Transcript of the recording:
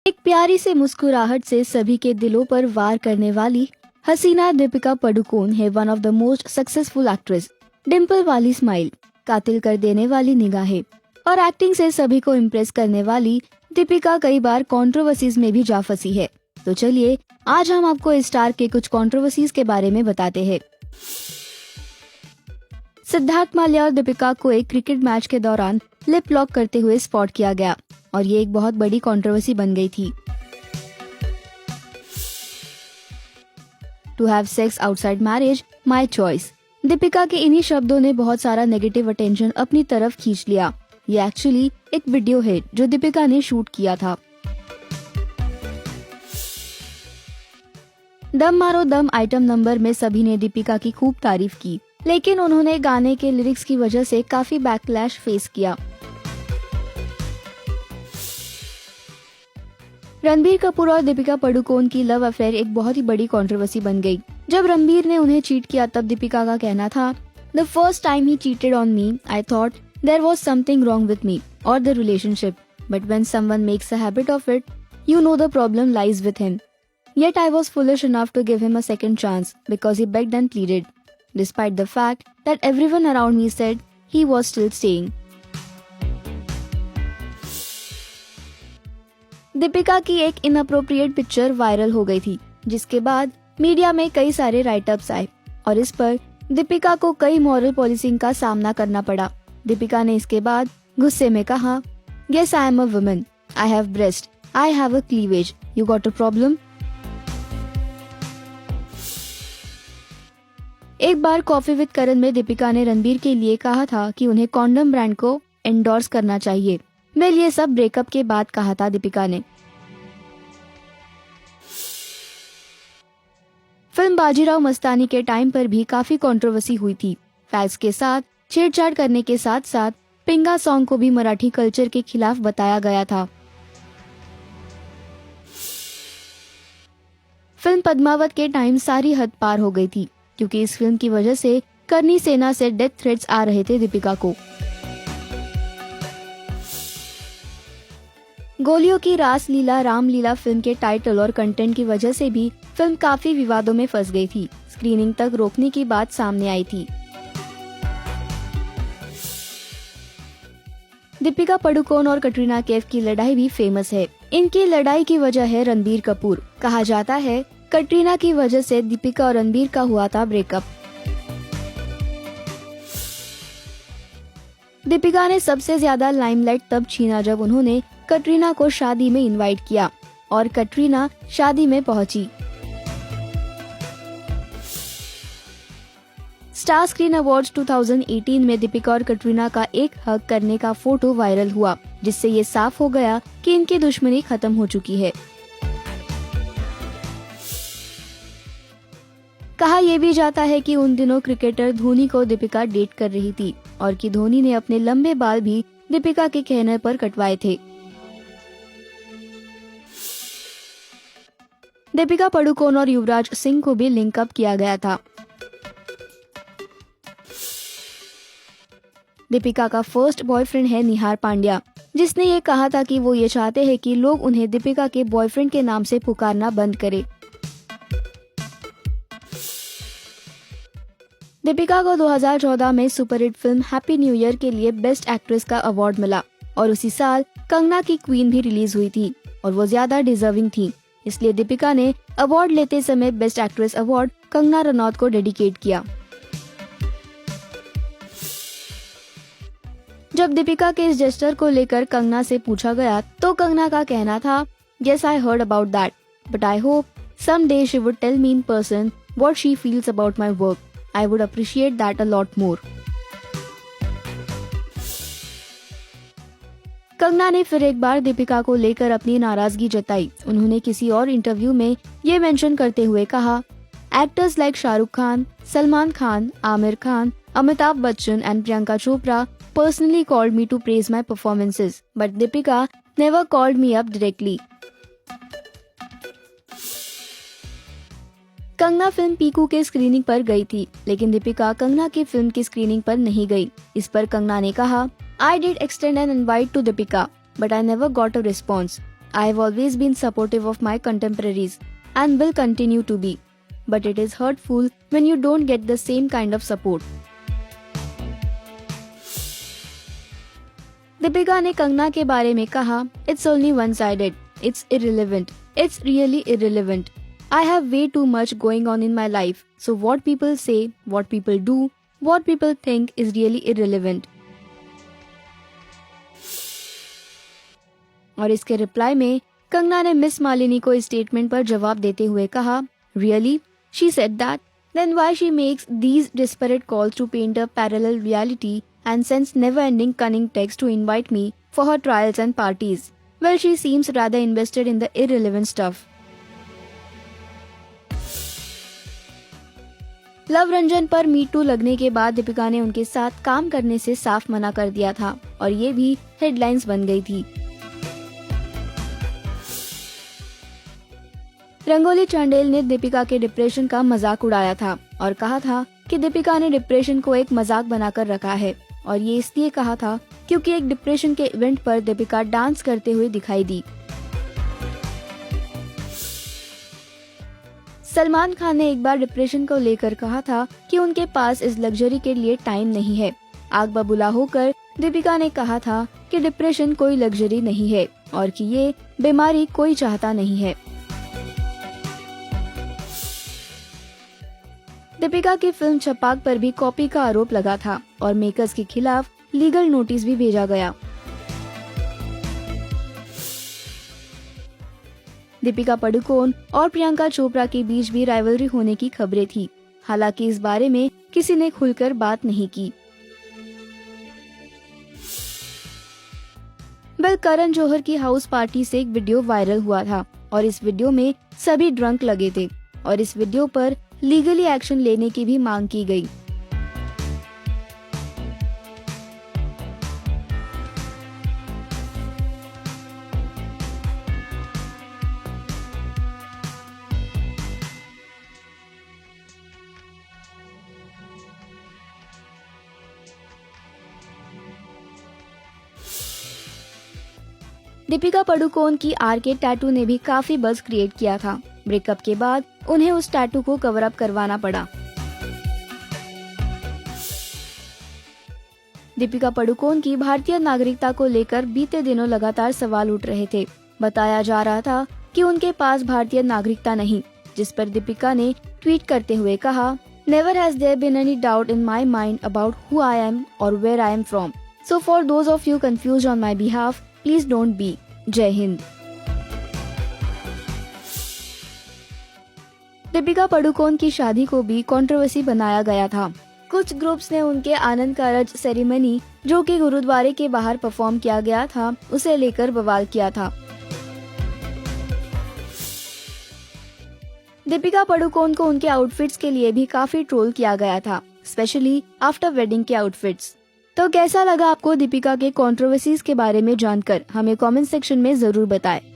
एक प्यारी से मुस्कुराहट से सभी के दिलों पर वार करने वाली हसीना दीपिका पादुकोण है one of the most successful actress. Dimple वाली स्माइल, कातिल कर देने वाली निगाहें और एक्टिंग से सभी को इम्प्रेस करने वाली दीपिका कई बार कंट्रोवर्सीज में भी जा फंसी है। तो चलिए आज हम आपको इस स्टार के कुछ कंट्रोवर्सीज के बारे में बताते हैं। सिद्धार्थ माल्या और दीपिका को एक क्रिकेट मैच के दौरान लिप लॉक करते हुए स्पॉट किया गया और ये एक बहुत बड़ी कंट्रोवर्सी बन गई थी। To have sex outside marriage my choice. Deepika के इन्हीं शब्दों ने बहुत सारा नेगेटिव अटेंशन अपनी तरफ खींच लिया। ये एक्चुअली एक वीडियो है जो दीपिका ने शूट किया था। दम मारो दम आइटम नंबर में सभी ने दीपिका की खूब तारीफ की, लेकिन उन्होंने गाने के लिरिक्स की वजह से काफी बैकलैश फेस किया। रणबीर कपूर और दीपिका पादुकोण की लव अफेयर एक बहुत ही बड़ी कंट्रोवर्सी बन गई। जब रणबीर ने उन्हें चीट किया तब दीपिका का कहना था, the first time he cheated on me I thought there was something wrong with me or the relationship, but when someone makes a habit of it you know the problem lies with him. Yet I was foolish enough to give him a second chance because he begged and pleaded, despite the fact that everyone around me said he was still staying. Deepika की एक inappropriate picture viral हो गई थी, जिसके बाद media में कई सारे राइटअप्स आए और इस पर दीपिका को कई मॉरल पॉलिसिंग का सामना करना पड़ा। दीपिका ने इसके बाद गुस्से में कहा, Yes, I am a woman. I have breast. I have a cleavage. You got a problem? एक बार कॉफी विद करण में दीपिका ने रणबीर के लिए कहा था कि उन्हें कॉन्डम ब्रांड को एंडोर्स करना चाहिए। वेल, ये सब ब्रेकअप के बाद कहा था दीपिका ने। फिल्म बाजीराव मस्तानी के टाइम पर भी काफी कंट्रोवर्सी हुई थी। फैंस के साथ छेड़छाड़ करने के साथ साथ पिंगा सॉन्ग को भी मराठी कल्चर के खिलाफ बताया गया था। फिल्म पद्मावत के टाइम सारी हद पार हो गई थी, क्योंकि इस फिल्म की वजह से करनी सेना से डेथ थ्रेट्स आ रहे थे दीपिका को। गोलियों की रासलीला रामलीला फिल्म के टाइटल और कंटेंट की वजह से भी फिल्म काफी विवादों में फंस गई थी। स्क्रीनिंग तक रोकने की बात सामने आई थी। दीपिका पादुकोण और कटरीना कैफ की लड़ाई भी फेमस है। इनकी लड़ाई की वजह है रणबीर कपूर। कहा जाता है कटरीना की वजह से दीपिका और रणबीर का हुआ था ब्रेकअप। दीपिका ने सबसे ज्यादा लाइमलाइट तब छीना जब उन्होंने कटरीना को शादी में इनवाइट किया और कटरीना शादी में पहुंची। स्टार स्क्रीन अवार्ड्स 2018 में दीपिका और कटरीना का एक हग करने का फोटो वायरल हुआ, जिससे ये साफ हो गया कि इनकी दुश्मनी खत्म हो चुकी है। कहा यह भी जाता है कि उन दिनों क्रिकेटर धोनी को दीपिका डेट कर रही थी और कि धोनी ने अपने लंबे बाल भी दीपिका के कहने पर कटवाए थे। दीपिका पादुकोण और युवराज सिंह को भी लिंक अप किया गया था। दीपिका का फर्स्ट बॉयफ्रेंड है निहार पांड्या, जिसने ये कहा था कि वो ये चाहते हैं कि लोग उन्हें दीपिका के बॉयफ्रेंड के नाम से पुकारना बंद करें। दीपिका को 2014 में superhit film happy new year के लिए बेस्ट एक्ट्रेस का अवार्ड मिला और उसी साल कंगना की क्वीन भी रिलीज हुई थी और वो ज्यादा डिजर्विंग थी, इसलिए दीपिका ने अवार्ड लेते समय best actress award Kangana Ranaut को डेडिकेट किया। जब दीपिका के इस जेस्चर को लेकर कंगना से पूछा गया तो कंगना का कहना था, Yes, I heard about that, but I hope someday she would tell me in person what she feels about my work. I would appreciate that a lot more. Kangana ने फिर एक बार दीपिका को लेकर अपनी नाराजगी जताई। उन्होंने किसी और इंटरव्यू में ये मेंशन करते हुए कहा, actors like Shahrukh Khan, Salman Khan, Aamir Khan, Amitabh Bachchan and Priyanka Chopra personally called me to praise my performances, but Deepika never called me up directly. Kangana film Piku के स्क्रीनिंग पर गई थी, लेकिन दीपिका कंगना की फिल्म की स्क्रीनिंग पर नहीं गई। इस पर कंगना ने कहा, I did extend an invite to Deepika, but I never got a response. I have always been supportive of my contemporaries and will continue to be. But it is hurtful when you don't get the same kind of support. Deepika ने कंगना के बारे में कहा, It's only one-sided. It's irrelevant. It's really irrelevant. I have way too much going on in my life. So what people say, what people do, what people think is really irrelevant. और इसके reply में कंगना ने miss Malini को इस statement पर जवाब देते हुए कहा, Really? She said that? Then why she makes these desperate calls to paint a parallel reality and sends never-ending cunning texts to invite me for her trials and parties? Well, she seems rather invested in the irrelevant stuff. Love Ranjan पर मी to लगने के बाद दीपिका ने उनके साथ काम करने से साफ मना कर दिया था और ये भी हेडलाइंस बन गई थी। रंगोली चांडेल ने दीपिका के डिप्रेशन का मजाक उड़ाया था और कहा था कि दीपिका ने डिप्रेशन को एक मजाक बनाकर रखा है और ये इसलिए कहा था क्योंकि एक डिप्रेशन के इवेंट पर दीपिका डांस करते हुए दिखाई दी। सलमान खान ने एक बार डिप्रेशन को लेकर कहा था कि उनके पास इस लग्जरी के लिए टाइम नहीं है। आग बबूला होकर दीपिका ने कहा था कि डिप्रेशन कोई लग्जरी नहीं है और कि ये बीमारी कोई चाहता नहीं है। दीपिका की फिल्म छपाक पर भी कॉपी का आरोप लगा था और मेकर्स के खिलाफ लीगल नोटिस भी भेजा गया। दीपिका पादुकोण और प्रियंका चोपड़ा के बीच भी राइवलरी होने की खबरें थी। हालांकि इस बारे में किसी ने खुलकर बात नहीं की। करण जौहर की हाउस पार्टी से एक वीडियो वायरल हुआ था और इस वीडियो में सभी ड्रंक लगे थे और इस वीडियो पर लीगली एक्शन लेने की भी मांग की गई। दीपिका पादुकोण की आरके टैटू ने भी काफी बज़ क्रिएट किया था। ब्रेकअप के बाद उन्हें उस टैटू को कवर अप करवाना पड़ा। दीपिका पादुकोण की भारतीय नागरिकता को लेकर बीते दिनों लगातार सवाल उठ रहे थे। बताया जा रहा था कि उनके पास भारतीय नागरिकता नहीं, जिस पर दीपिका ने ट्वीट करते हुए कहा, Never has there been any doubt in my mind about who I am or where I am from. So for those of you confused on my behalf, please don't be. जय हिंद। दीपिका पादुकोण की शादी को भी controversy बनाया गया था। कुछ groups ने उनके आनंद कारज सेरेमनी, जो कि गुरुद्वारे के बाहर परफॉर्म किया गया था, उसे लेकर बवाल किया था। दीपिका पादुकोण को उनके आउटफिट्स के लिए भी काफी ट्रोल किया गया था, स्पेशली आफ्टर वेडिंग के आउटफिट्स। तो कैसा लगा आपको दीपिका के कंट्रोवर्सीज के बारे में जानकर? हमें कमेंट सेक्शन में जरूर बताएं।